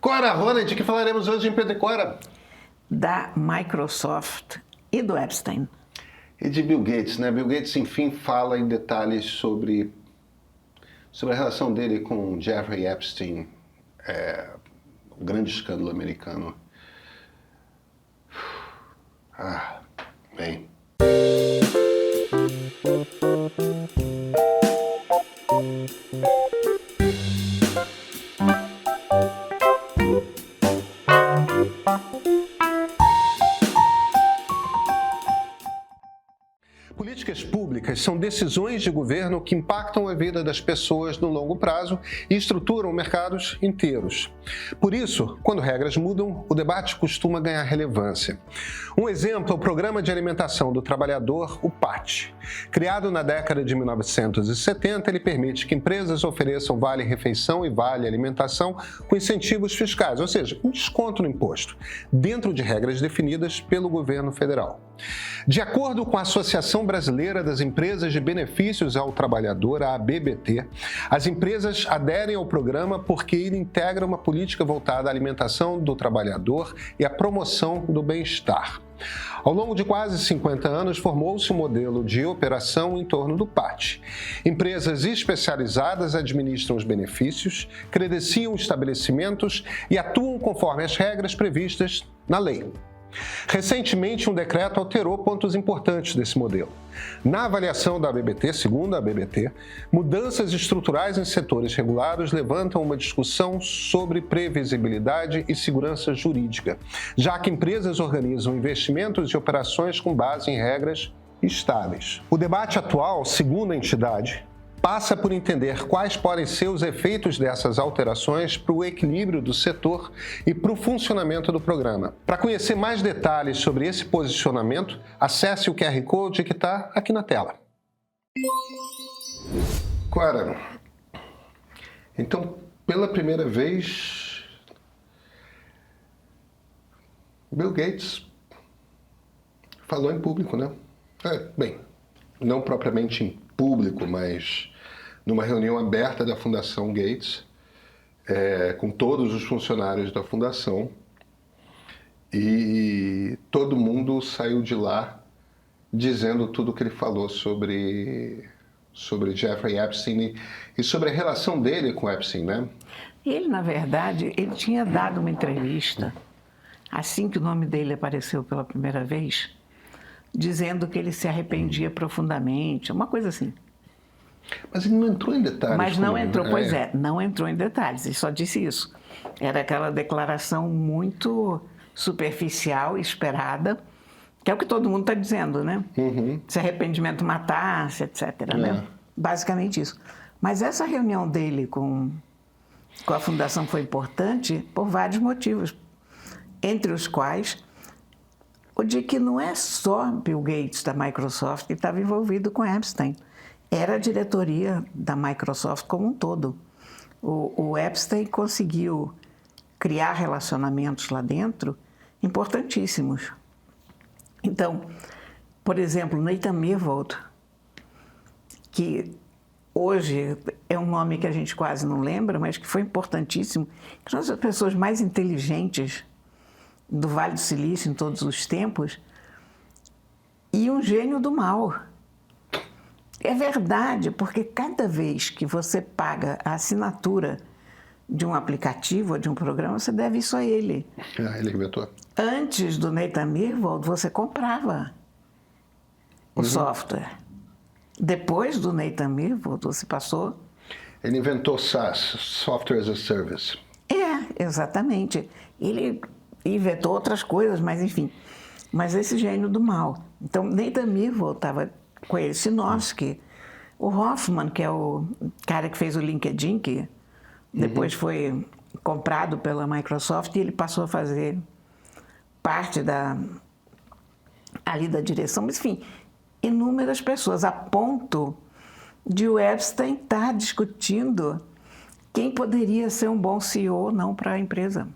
Cora Ronald, de que falaremos hoje em Pedro e Cora? Da Microsoft e do Epstein. E de Bill Gates, né? Bill Gates, enfim, fala em detalhes sobre a relação dele com Jeffrey Epstein, o grande escândalo americano. Bem. Políticas públicas são decisões de governo que impactam a vida das pessoas no longo prazo e estruturam mercados inteiros. Por isso, quando regras mudam, o debate costuma ganhar relevância. Um exemplo é o Programa de Alimentação do Trabalhador, o PAT. Criado na década de 1970, ele permite que empresas ofereçam vale-refeição e vale-alimentação com incentivos fiscais, ou seja, um desconto no imposto, dentro de regras definidas pelo governo federal. De acordo com a Associação Brasileira das Empresas de Benefícios ao Trabalhador, a ABBT, as empresas aderem ao programa porque ele integra uma política voltada à alimentação do trabalhador e à promoção do bem-estar. Ao longo de quase 50 anos, formou-se um modelo de operação em torno do PAT. Empresas especializadas administram os benefícios, credenciam estabelecimentos e atuam conforme as regras previstas na lei. Recentemente, um decreto alterou pontos importantes desse modelo. Na avaliação da ABBT, segundo a ABBT, mudanças estruturais em setores regulados levantam uma discussão sobre previsibilidade e segurança jurídica, já que empresas organizam investimentos e operações com base em regras estáveis. O debate atual, segundo a entidade, passa por entender quais podem ser os efeitos dessas alterações para o equilíbrio do setor e para o funcionamento do programa. Para conhecer mais detalhes sobre esse posicionamento, acesse o QR Code que está aqui na tela. Cora, então, pela primeira vez, Bill Gates falou em público, né? Bem, não propriamente em público, mas numa reunião aberta da Fundação Gates, com todos os funcionários da Fundação, e todo mundo saiu de lá dizendo tudo o que ele falou sobre Jeffrey Epstein e sobre a relação dele com Epstein, né? Ele, na verdade, ele tinha dado uma entrevista, assim que o nome dele apareceu pela primeira vez, dizendo que ele se arrependia profundamente, uma coisa assim. Mas ele não entrou em detalhes. Mas não entrou, não entrou em detalhes, ele só disse isso. Era aquela declaração muito superficial, esperada, que é o que todo mundo está dizendo, né? Uhum. Se arrependimento matasse, etc. Né? Basicamente isso. Mas essa reunião dele com a Fundação foi importante por vários motivos, entre os quais o de que não é só Bill Gates da Microsoft que estava envolvido com Epstein. Era a diretoria da Microsoft como um todo. O Epstein conseguiu criar relacionamentos lá dentro importantíssimos. Então, por exemplo, Nathan Myhrvold, que hoje é um nome que a gente quase não lembra, mas que foi importantíssimo, que são as pessoas mais inteligentes do Vale do Silício em todos os tempos, e um gênio do mal. É verdade, porque cada vez que você paga a assinatura de um aplicativo ou de um programa, você deve isso a ele. Ele inventou. Antes do Nathan Myhrvold, você comprava o software. Depois do Nathan Myhrvold, você passou... Ele inventou SaaS, Software as a Service. Exatamente. Ele inventou outras coisas, mas enfim. Mas esse gênio do mal. Então, Nathan Myhrvold estava com ele, Sinofsky, o Hoffman, que é o cara que fez o LinkedIn, que depois foi comprado pela Microsoft, e ele passou a fazer parte ali da direção, mas enfim, inúmeras pessoas, a ponto de o Epstein estar discutindo quem poderia ser um bom CEO ou não para a empresa.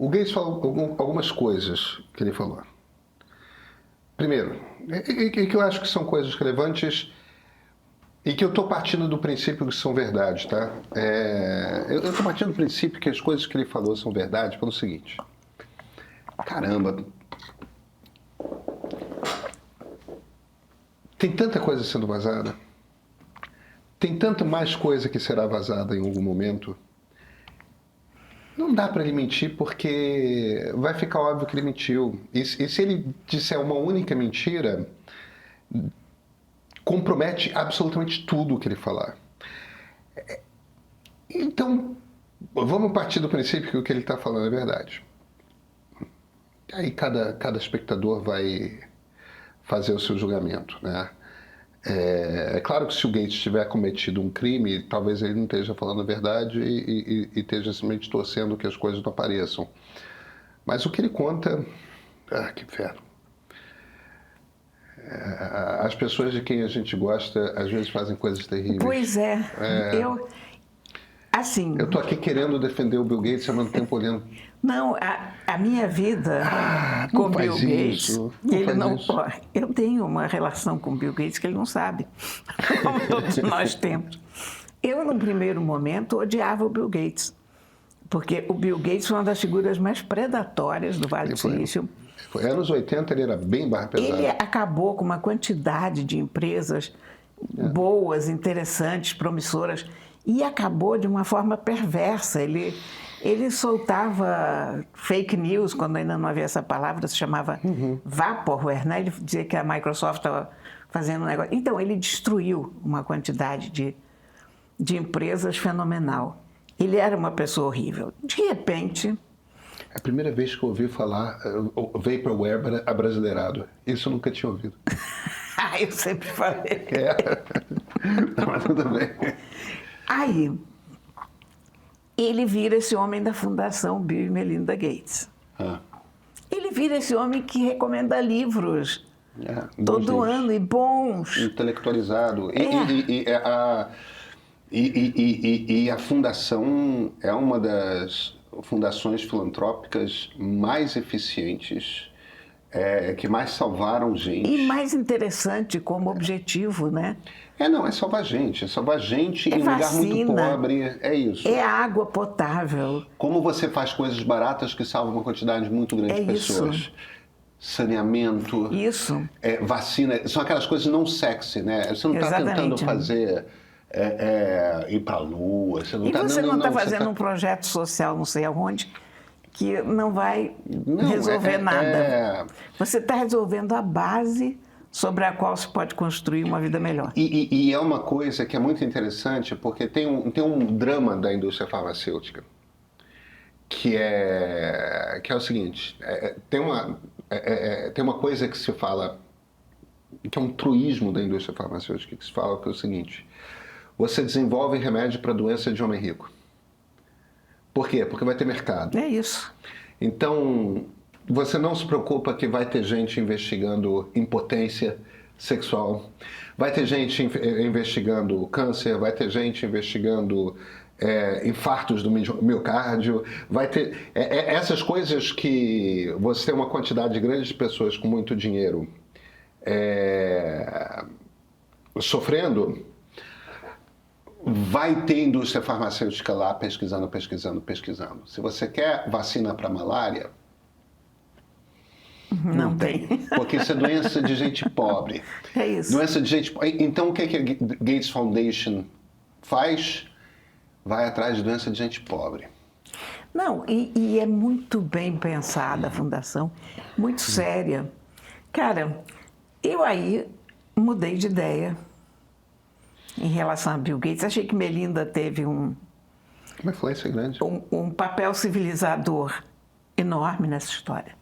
O Gates falou algumas coisas que ele falou. Primeiro, e que eu acho que são coisas relevantes E que eu estou partindo do princípio que são verdade, tá? Eu estou partindo do princípio que as coisas que ele falou são verdade pelo seguinte. Caramba, tem tanta coisa sendo vazada, tem tanta mais coisa que será vazada em algum momento. Não dá para ele mentir porque vai ficar óbvio que ele mentiu. E se ele disser uma única mentira, compromete absolutamente tudo o que ele falar. Então, vamos partir do princípio que o que ele está falando é verdade. Aí cada espectador vai fazer o seu julgamento, né? É claro que se o Gates tiver cometido um crime, talvez ele não esteja falando a verdade e esteja simplesmente torcendo que as coisas não apareçam. Mas o que ele conta... que inferno. As pessoas de quem a gente gosta, às vezes fazem coisas terríveis. Pois é. Assim... Eu estou aqui querendo defender o Bill Gates, ao mesmo tempo olhando... Não, a minha vida com o Bill Gates, ele não pode. Eu tenho uma relação com o Bill Gates que ele não sabe, como todos nós temos. Eu, num primeiro momento, odiava o Bill Gates, porque o Bill Gates foi uma das figuras mais predatórias do Vale do Silício. Foi anos 80, ele era bem barra pesada. Ele acabou com uma quantidade de empresas boas, interessantes, promissoras, e acabou de uma forma perversa. Ele soltava fake news, quando ainda não havia essa palavra, se chamava vaporware, né? Ele dizia que a Microsoft estava fazendo um negócio. Então, ele destruiu uma quantidade de empresas fenomenal. Ele era uma pessoa horrível. De repente... É a primeira vez que eu ouvi falar vaporware abrasileirado. Isso eu nunca tinha ouvido. Eu sempre falei. Mas tudo bem. Aí... ele vira esse homem da Fundação Bill e Melinda Gates. Ele vira esse homem que recomenda livros todo ano, e bons. Intelectualizado. E a Fundação é uma das fundações filantrópicas mais eficientes, que mais salvaram gente. E mais interessante como objetivo, né? É salvar gente. É salvar gente em um lugar muito pobre. É isso. É água potável. Como você faz coisas baratas que salvam uma quantidade muito grande de pessoas. Isso. Saneamento. Isso. Vacina. São aquelas coisas não sexy, né? Você não está tentando fazer... ir para a Lua. Você não está fazendo um projeto social não sei aonde que não vai resolver nada. Você está resolvendo a base sobre a qual se pode construir uma vida melhor. E é uma coisa que é muito interessante, porque tem um drama da indústria farmacêutica, que é o seguinte, tem uma coisa que se fala, que é um truísmo da indústria farmacêutica, que se fala que é o seguinte: você desenvolve remédio para doença de homem rico. Por quê? Porque vai ter mercado. É isso. Então, você não se preocupa que vai ter gente investigando impotência sexual, vai ter gente investigando câncer, vai ter gente investigando infartos do miocárdio, vai ter essas coisas que você tem uma quantidade grande de pessoas com muito dinheiro sofrendo. Vai ter indústria farmacêutica lá pesquisando. Se você quer vacina para malária, não tem. Porque isso é doença de gente pobre. É isso. Doença de gente... Então, o que a Gates Foundation faz? Vai atrás de doença de gente pobre. Não, e é muito bem pensada a fundação, muito séria. Cara, eu aí mudei de ideia em relação a Bill Gates. Achei que Melinda teve uma influência grande. Um papel civilizador enorme nessa história.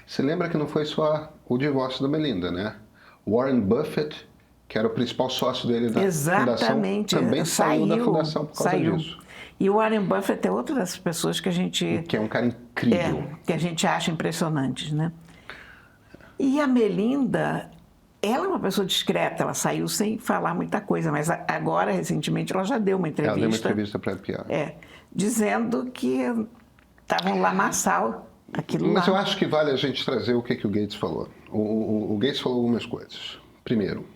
Você lembra que não foi só o divórcio da Melinda, né? Warren Buffett, que era o principal sócio dele da fundação, também saiu da fundação por causa disso. E o Warren Buffett é outra das pessoas que a gente... Que é um cara incrível. Que a gente acha impressionantes, né? E a Melinda... ela é uma pessoa discreta, ela saiu sem falar muita coisa, mas agora, recentemente, ela já deu uma entrevista. Ela deu uma entrevista para a PR. Dizendo que estavam um lamaçal, aquilo lá. Mas eu acho que vale a gente trazer o que o Gates falou. O Gates falou algumas coisas. Primeiro,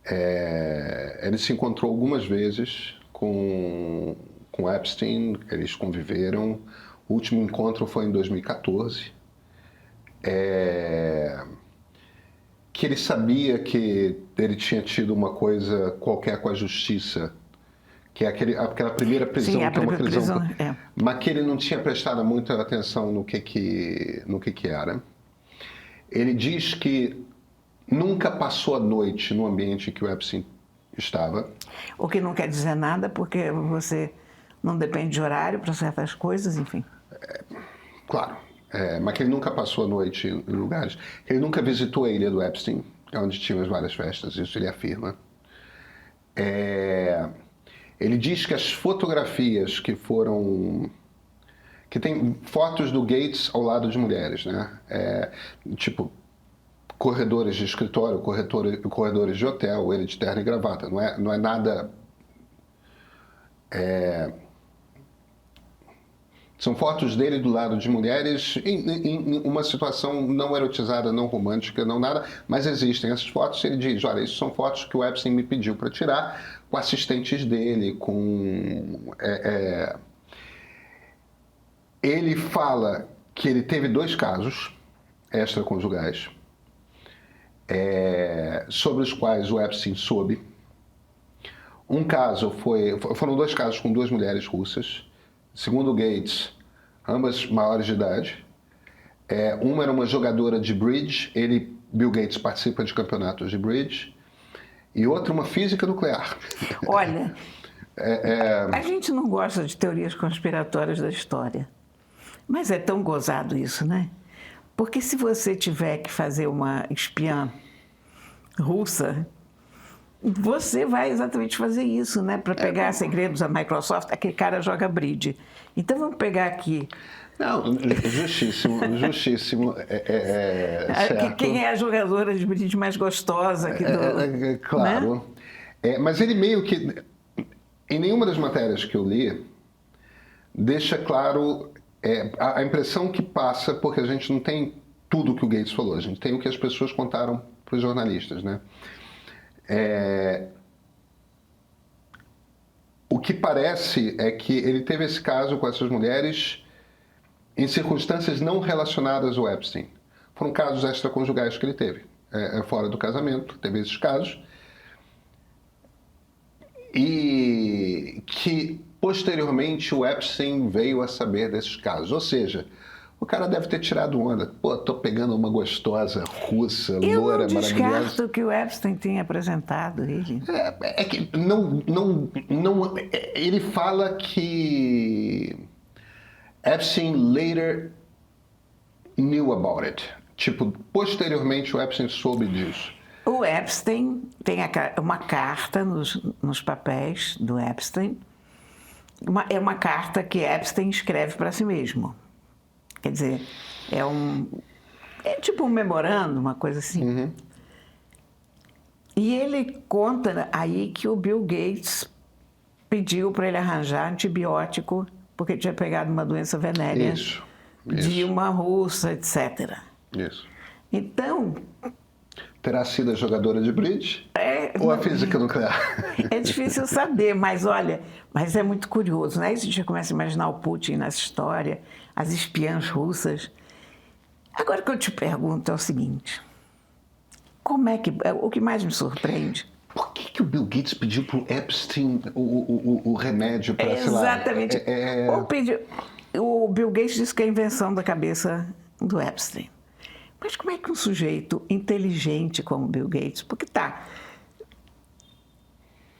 Ele se encontrou algumas vezes com Epstein, eles conviveram. O último encontro foi em 2014. Que ele sabia que ele tinha tido uma coisa qualquer com a justiça, que é aquela primeira prisão, Sim, a que é uma prisão, é. mas que ele não tinha prestado muita atenção no que era. Ele diz que nunca passou a noite no ambiente que o Epstein estava. O que não quer dizer nada, porque você não depende de horário para certas coisas, enfim. Claro, mas que ele nunca passou a noite em lugares. Ele nunca visitou a ilha do Epstein, onde tinham as várias festas, isso ele afirma. Ele diz que as fotografias que tem fotos do Gates ao lado de mulheres, né? Tipo, corredores de escritório, corredores de hotel, ele de terno e gravata. Não é nada... São fotos dele do lado de mulheres em uma situação não erotizada, não romântica, não nada, mas existem essas fotos. Ele diz, olha, isso são fotos que o Epstein me pediu para tirar com assistentes dele, Ele fala que ele teve 2 casos extraconjugais sobre os quais o Epstein soube. Um caso foram 2 casos com 2 mulheres russas. Segundo Gates, ambas maiores de idade. Uma era uma jogadora de bridge, Bill Gates, participa de campeonatos de bridge, e outra uma física nuclear. Olha, a gente não gosta de teorias conspiratórias da história, mas é tão gozado isso, né? Porque se você tiver que fazer uma espiã russa, você vai exatamente fazer isso, né? Para pegar segredos da Microsoft, aquele cara joga bridge. Então vamos pegar aqui. Não, justíssimo. Certo. Quem é a jogadora de bridge mais gostosa aqui do... Claro. Né? Mas ele meio que... Em nenhuma das matérias que eu li, deixa claro a impressão que passa, porque a gente não tem tudo o que o Gates falou, a gente tem o que as pessoas contaram para os jornalistas, né? O que parece é que ele teve esse caso com essas mulheres em circunstâncias não relacionadas ao Epstein. Foram casos extraconjugais que ele teve, fora do casamento, teve esses casos. E que, posteriormente, o Epstein veio a saber desses casos. Ou seja, o cara deve ter tirado onda. Pô, tô pegando uma gostosa russa, loura, maravilhosa. Eu não descarto que o Epstein tenha apresentado ele. Que não, ele fala que Epstein later knew about it. Tipo, posteriormente o Epstein soube disso. O Epstein tem uma carta nos papéis do Epstein. É uma carta que Epstein escreve para si mesmo. Quer dizer, é tipo um memorando, uma coisa assim. Uhum. E ele conta aí que o Bill Gates pediu para ele arranjar antibiótico porque ele tinha pegado uma doença venérea de uma russa, etc. Isso. Então... Terá sido a jogadora de bridge ou a física nuclear? É difícil saber, mas olha, mas é muito curioso, né? Isso a gente começa a imaginar o Putin nessa história, as espiãs russas. Agora o que eu te pergunto é o seguinte, o que mais me surpreende? Por que o Bill Gates pediu para o Epstein o remédio para, sei lá... Exatamente. O Bill Gates disse que é a invenção da cabeça do Epstein. Mas como é que um sujeito inteligente como Bill Gates... Porque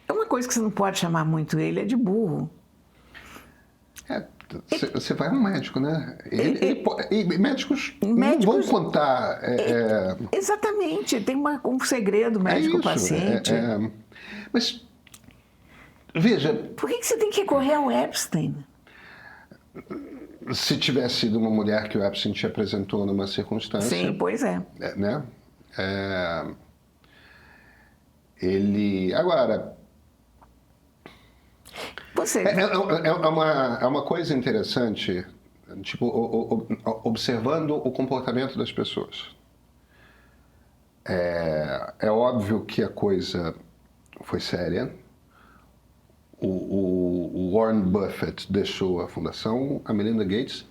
é uma coisa que você não pode chamar muito ele, é de burro. Você vai ao médico, né? Médicos não vão contar... Exatamente, tem um segredo médico-paciente. Mas, veja... Por que você tem que recorrer ao Epstein? Se tivesse sido uma mulher que o Epstein te apresentou numa circunstância... Sim, pois é. Né? Ele... Agora... É uma coisa interessante, tipo, observando o comportamento das pessoas. É óbvio que a coisa foi séria. O Warren Buffett deixou a fundação, a Melinda Gates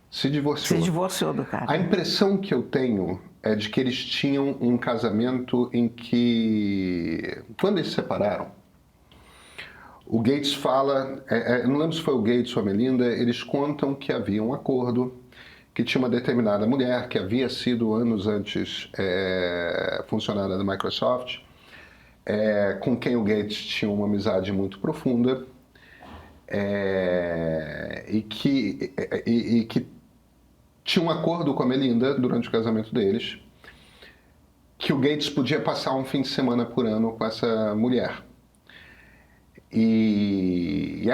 se divorciou. Se divorciou do cara. A impressão que eu tenho é de que eles tinham um casamento em que, quando eles se separaram, o Gates fala, não lembro se foi o Gates ou a Melinda, eles contam que havia um acordo, que tinha uma determinada mulher que havia sido anos antes funcionária da Microsoft, com quem o Gates tinha uma amizade muito profunda, e que tinha um acordo com a Melinda durante o casamento deles, que o Gates podia passar um fim de semana por ano com essa mulher. E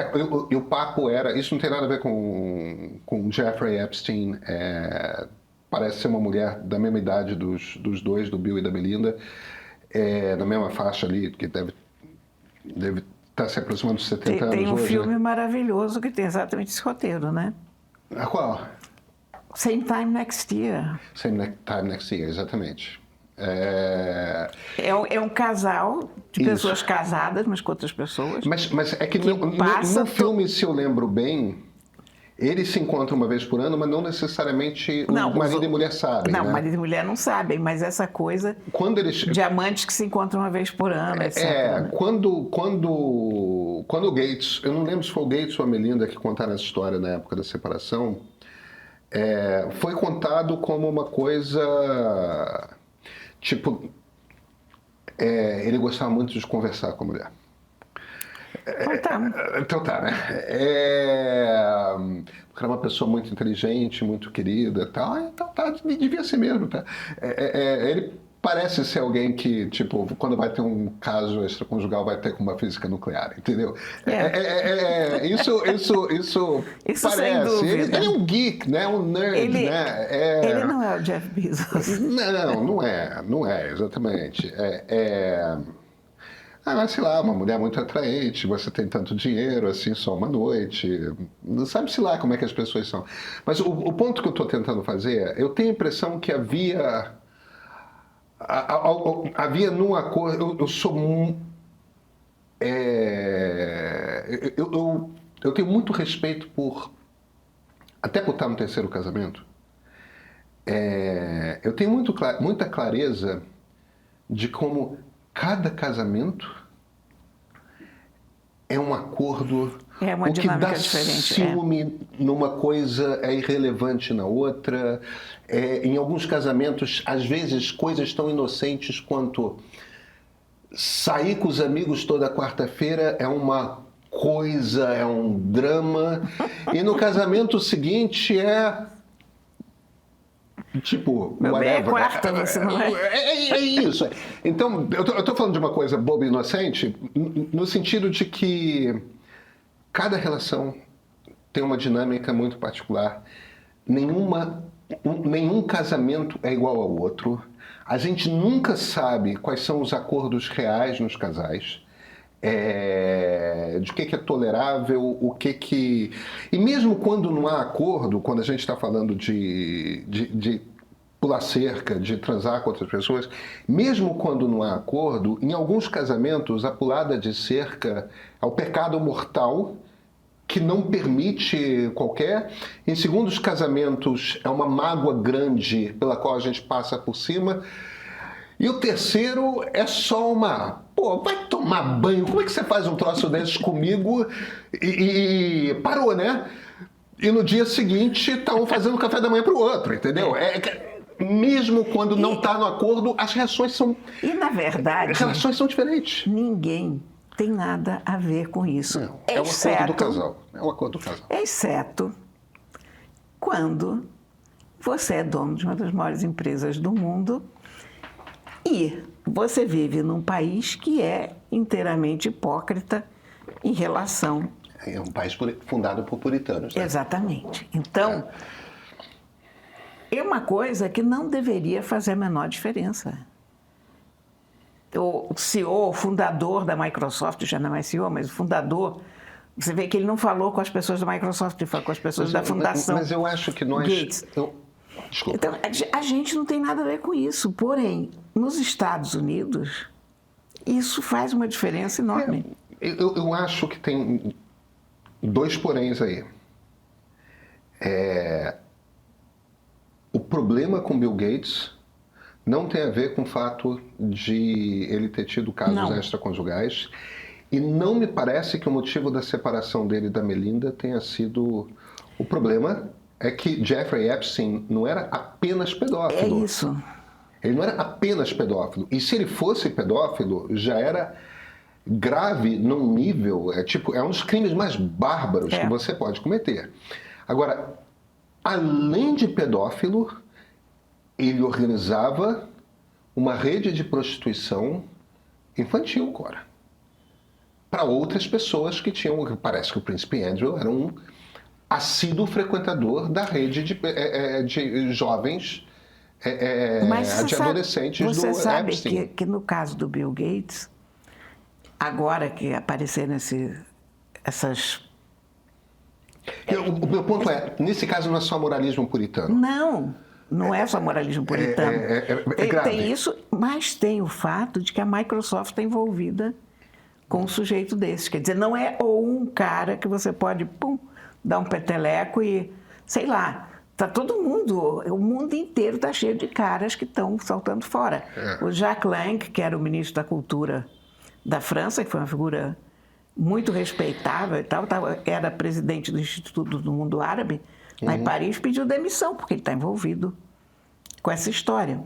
o papo era, isso não tem nada a ver com Jeffrey Epstein, parece ser uma mulher da mesma idade dos dois, do Bill e da Melinda, na mesma faixa ali, que deve estar se aproximando dos 70 anos hoje. Tem um filme né? maravilhoso que tem exatamente esse roteiro, né? A qual? Same Time Next Year. Same Time Next Year, exatamente. É um casal de pessoas casadas, mas com outras pessoas. Mas é que no filme, se eu lembro bem, eles se encontram uma vez por ano, mas não necessariamente o marido e mulher sabem. Não, né? marido e mulher não sabem, mas essa coisa de amantes que se encontram uma vez por ano, etc. Né? Quando o Gates, eu não lembro se foi o Gates ou a Melinda que contaram essa história na época da separação, foi contado como uma coisa... Tipo, ele gostava muito de conversar com a mulher. Então tá, né? Porque era uma pessoa muito inteligente, muito querida e tal. Então tá, devia ser mesmo, tá? Ele parece ser alguém que, tipo, quando vai ter um caso extraconjugal, vai ter com uma física nuclear, entendeu? Isso parece. Sem dúvida. Ele é um geek, né? Um nerd, né? Ele não é o Jeff Bezos. Não é, exatamente. Mas sei lá, uma mulher muito atraente, você tem tanto dinheiro, assim, só uma noite. Não sabe-se lá como é que as pessoas são. Mas o ponto que eu estou tentando fazer, eu tenho a impressão que havia num acordo, eu tenho muito respeito até por estar no terceiro casamento, eu tenho muita clareza de como cada casamento é um acordo. Uma dinâmica diferente. Ciúme numa coisa é irrelevante na outra. Em alguns casamentos, às vezes, coisas tão inocentes quanto sair com os amigos toda quarta-feira é uma coisa, é um drama. E no casamento seguinte tipo, meu bem, whatever. Quarta, você não é? É isso. Então, eu tô falando de uma coisa boba e inocente, no sentido de que cada relação tem uma dinâmica muito particular. Nenhum casamento é igual ao outro. A gente nunca sabe quais são os acordos reais nos casais. De o que é tolerável, o que... E mesmo quando não há acordo, quando a gente está falando de pular cerca, de transar com outras pessoas, mesmo quando não há acordo, em alguns casamentos a pulada de cerca é o pecado mortal que não permite qualquer. Em segundos casamentos é uma mágoa grande pela qual a gente passa por cima. E o terceiro é só uma... Pô, vai tomar banho. Como é que você faz um troço desses comigo e parou, né? E no dia seguinte está um fazendo café da manhã para o outro, entendeu? Mesmo quando não está no acordo, as reações são... E na verdade... As relações são diferentes. Ninguém tem nada a ver com isso. Não, é o acordo do casal. É o acordo do casal. Exceto quando você é dono de uma das maiores empresas do mundo e você vive num país que é inteiramente hipócrita em relação... É um país fundado por puritanos. Né? Exatamente. Então, é uma coisa que não deveria fazer a menor diferença. O CEO, o fundador da Microsoft, já não é CEO, mas o fundador, você vê que ele não falou com as pessoas da Microsoft, ele falou com as pessoas da fundação. Mas eu acho que nós... Gates. Desculpa. Então, a gente não tem nada a ver com isso. Porém, nos Estados Unidos, Isso faz uma diferença enorme. Eu acho que tem 2 poréns aí. O problema com Bill Gates não tem a ver com o fato de ele ter tido casos extraconjugais. E não me parece que o motivo da separação dele da Melinda tenha sido... O problema é que Jeffrey Epstein não era apenas pedófilo. É isso. Ele não era apenas pedófilo. E se ele fosse pedófilo, já era grave num nível... É um dos crimes mais bárbaros que você pode cometer. Agora, além de pedófilo, ele organizava uma rede de prostituição infantil, Cora. Para outras pessoas que tinham... Parece que o príncipe Andrew era um assíduo frequentador da rede de jovens, de adolescentes do Epstein. Você sabe que no caso do Bill Gates, agora que apareceram essas... O meu ponto nesse caso não é só moralismo puritano. Não é só moralismo puritano. É grave. Tem isso, mas tem o fato de que a Microsoft está envolvida com um sujeito desse. Quer dizer, não é um cara que você pode dar um peteleco e, sei lá, tá todo mundo, o mundo inteiro está cheio de caras que estão saltando fora. O Jacques Lang, que era o ministro da Cultura da França, que foi uma figura muito respeitável e tal, era presidente do Instituto do Mundo Árabe, lá em Paris, pediu demissão, porque ele está envolvido com essa história.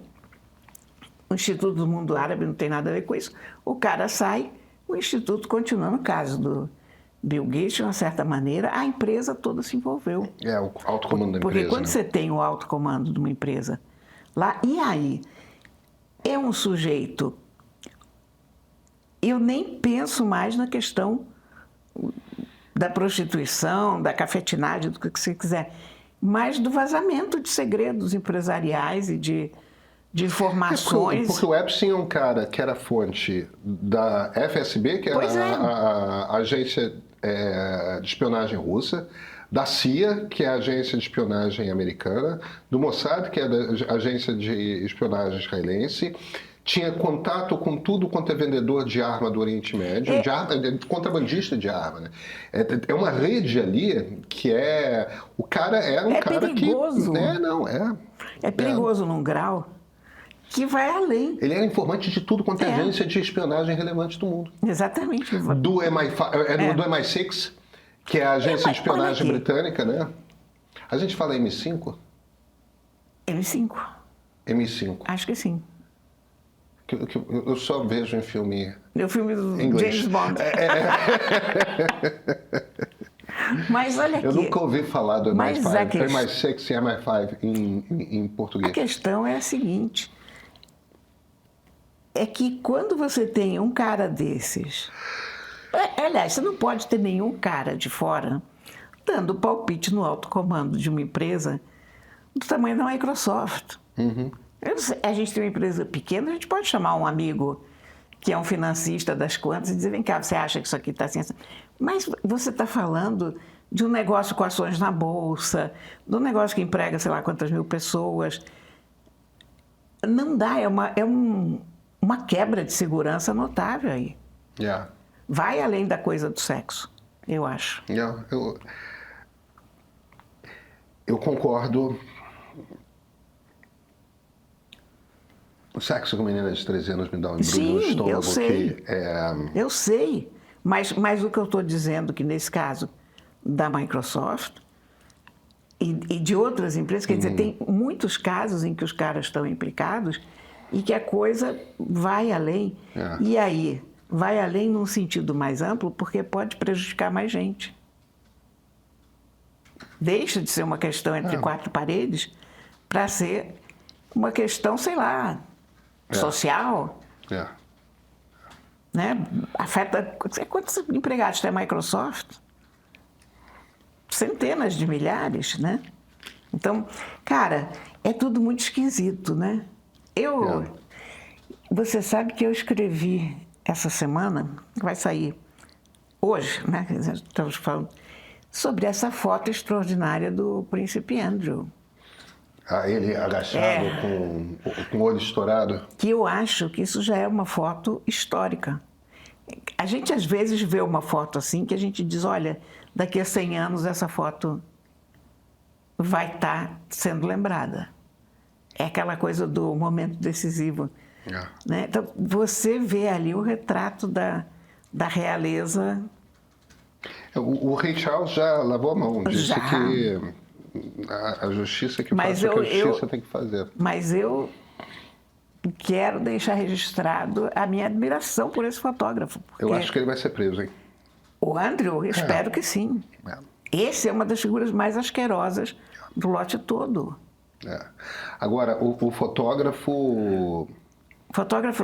O Instituto do Mundo Árabe não tem nada a ver com isso. O cara sai, o Instituto continua. No caso do Bill Gates, de uma certa maneira, a empresa toda se envolveu. O alto comando da empresa. Porque quando você tem o alto comando de uma empresa lá, e aí é um sujeito... Eu nem penso mais na questão da prostituição, da cafetinagem, do que você quiser, mas do vazamento de segredos empresariais e de informações. Porque o Epstein é um cara que era fonte da FSB, que é a agência de espionagem russa, da CIA, que é a agência de espionagem americana, do Mossad, que é a agência de espionagem israelense. Tinha contato com tudo quanto é vendedor de arma do Oriente Médio, contrabandista de arma, né? É uma rede ali que o cara era um cara perigoso. que... É perigoso num grau que vai além. Ele era informante de tudo quanto é agência de espionagem relevante do mundo. Exatamente. Do MI6, que é a agência de espionagem britânica, né? A gente fala M5? M5. Acho que sim. Eu só vejo em filme do inglês. James Bond. Mas olha aqui. Eu nunca ouvi falar do MI5 e MI5 em português. A questão é a seguinte. É que quando você tem um cara desses... Aliás, você não pode ter nenhum cara de fora dando palpite no alto comando de uma empresa do tamanho da Microsoft. A gente tem uma empresa pequena, a gente pode chamar um amigo que é um financista das contas e dizer, vem cá, você acha que isso aqui está assim? Mas você está falando de um negócio com ações na Bolsa, de um negócio que emprega sei lá quantas mil pessoas. Não dá, é uma quebra de segurança notável aí. Vai além da coisa do sexo, eu acho. Eu concordo. O sexo com meninas de 13 anos me dá um embrulho no estômago. Eu sei. Eu sei. Mas o que eu estou dizendo que nesse caso da Microsoft e de outras empresas, quer dizer, tem muitos casos em que os caras estão implicados e que a coisa vai além. E aí, vai além num sentido mais amplo, porque pode prejudicar mais gente. Deixa de ser uma questão entre 4 paredes para ser uma questão, sei lá, social. Né? Afeta... Quantos empregados tem a Microsoft? Centenas de milhares, né? Então, cara, é tudo muito esquisito, né? Você sabe que eu escrevi essa semana, vai sair hoje, né? Estamos falando sobre essa foto extraordinária do príncipe Andrew. Ele agachado com o olho estourado. Que eu acho que isso já é uma foto histórica. A gente às vezes vê uma foto assim que a gente diz, olha, daqui a 100 anos essa foto vai estar sendo lembrada. É aquela coisa do momento decisivo. Né? Então, você vê ali o retrato da realeza. O rei Charles já lavou a mão, disse que a justiça que faz o que a justiça tem que fazer. Mas eu quero deixar registrado a minha admiração por esse fotógrafo. Eu acho que ele vai ser preso, hein? O Andrew, espero que sim. Esse é uma das figuras mais asquerosas do lote todo. Agora, o fotógrafo...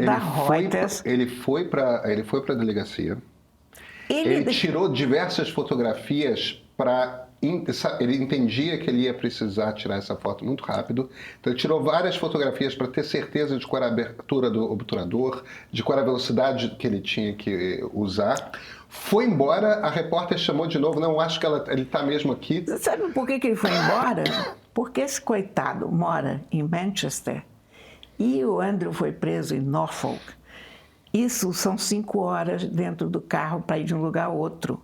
da Reuters... Ele foi para a delegacia. Ele tirou diversas fotografias para... Ele entendia que ele ia precisar tirar essa foto muito rápido. Então, ele tirou várias fotografias para ter certeza de qual era a abertura do obturador, de qual era a velocidade que ele tinha que usar. Foi embora, a repórter chamou de novo. Não, acho que ele está mesmo aqui. Você sabe por que ele foi embora? Porque esse coitado mora em Manchester e o Andrew foi preso em Norfolk. Isso são 5 horas dentro do carro para ir de um lugar a outro.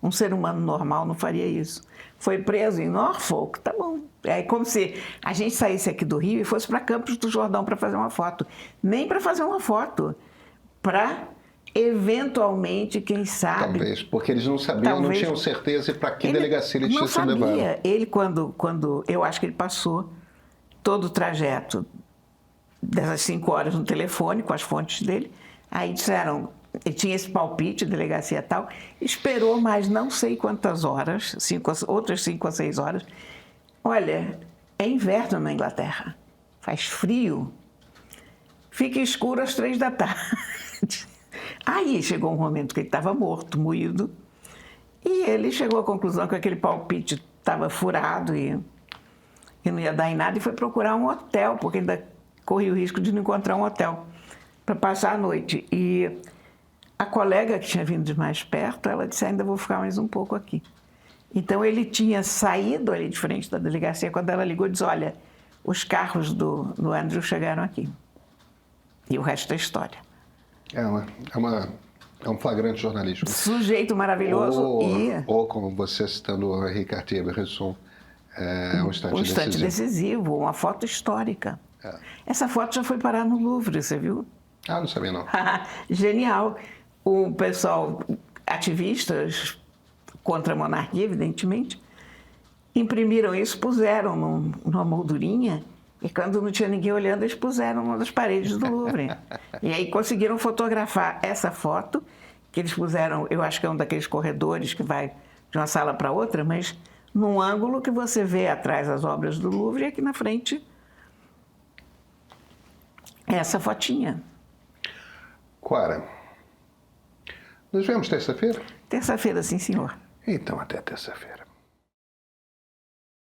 Um ser humano normal não faria isso. Foi preso em Norfolk, tá bom. É como se a gente saísse aqui do Rio e fosse para Campos do Jordão para fazer uma foto. Nem para fazer uma foto, para eventualmente, quem sabe... Talvez, porque eles não sabiam, não tinham certeza para que delegacia ele tinha sido levado. Ele, quando eu acho que ele passou todo o trajeto dessas 5 horas no telefone com as fontes dele, aí disseram... Ele tinha esse palpite, delegacia e tal, esperou mais não sei quantas horas, outras 5 a 6 horas. Olha, é inverno na Inglaterra, faz frio, fica escuro às 3 da tarde. Aí chegou um momento que ele estava morto, moído, e ele chegou à conclusão que aquele palpite estava furado e não ia dar em nada, e foi procurar um hotel, porque ainda corria o risco de não encontrar um hotel para passar a noite. E a colega que tinha vindo de mais perto, ela disse, ainda vou ficar mais um pouco aqui. Então, ele tinha saído ali de frente da delegacia, quando ela ligou e disse, olha, os carros do Andrew chegaram aqui. E o resto é história. É um flagrante jornalístico. Sujeito maravilhoso ou como você citando o Henri Cartier-Bresson, um instante decisivo, uma foto histórica. Essa foto já foi parar no Louvre, você viu? Não sabia não. Genial. O pessoal, ativistas contra a monarquia, evidentemente, imprimiram isso, puseram numa moldurinha, e quando não tinha ninguém olhando, eles puseram numa das paredes do Louvre. E aí conseguiram fotografar essa foto, que eles puseram, eu acho que é um daqueles corredores que vai de uma sala para outra, mas num ângulo que você vê atrás as obras do Louvre, e aqui na frente, essa fotinha. Cora, nos vemos terça-feira? Terça-feira, sim, senhor. Então, até terça-feira.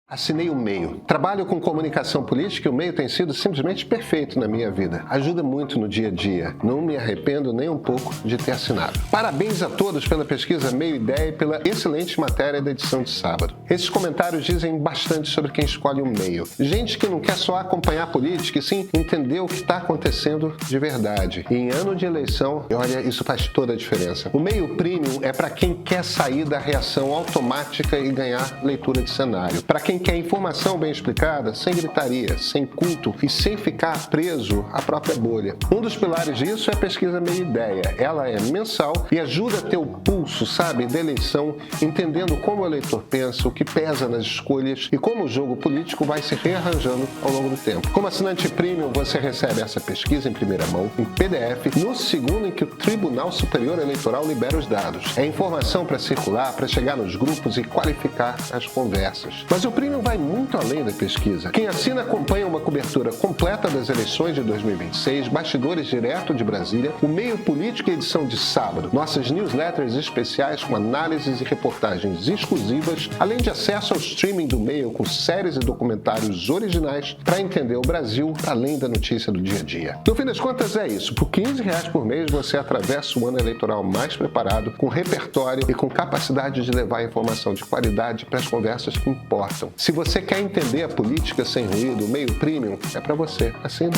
Assinei o MEIO. Trabalho com comunicação política e o MEIO tem sido simplesmente perfeito na minha vida. Ajuda muito no dia a dia. Não me arrependo nem um pouco de ter assinado. Parabéns a todos pela pesquisa MEIO Ideia e pela excelente matéria da edição de sábado. Esses comentários dizem bastante sobre quem escolhe o MEIO. Gente que não quer só acompanhar a política, e sim entender o que está acontecendo de verdade. E em ano de eleição, olha, isso faz toda a diferença. O MEIO Premium é para quem quer sair da reação automática e ganhar leitura de cenário. Para quem quer informação bem explicada, sem gritaria, sem culto e sem ficar preso à própria bolha. Um dos pilares disso é a pesquisa Meia Ideia. Ela é mensal e ajuda a ter o pulso, sabe, da eleição, entendendo como o eleitor pensa, o que pesa nas escolhas e como o jogo político vai se rearranjando ao longo do tempo. Como assinante premium, você recebe essa pesquisa em primeira mão, em PDF, no segundo em que o Tribunal Superior Eleitoral libera os dados. É informação para circular, para chegar nos grupos e qualificar as conversas. Mas o premium vai muito além da pesquisa. Quem assina acompanha uma cobertura completa das eleições de 2026, bastidores direto de Brasília, o Meio Político e edição de sábado, nossas newsletters especiais com análises e reportagens exclusivas, além de acesso ao streaming do Meio com séries e documentários originais para entender o Brasil além da notícia do dia a dia. No fim das contas é isso. Por R$15 por mês você atravessa o ano eleitoral mais preparado, com repertório e com capacidade de levar informação de qualidade para as conversas que importam. Se você quer entender a política sem ruído, meio premium, é para você. Assina.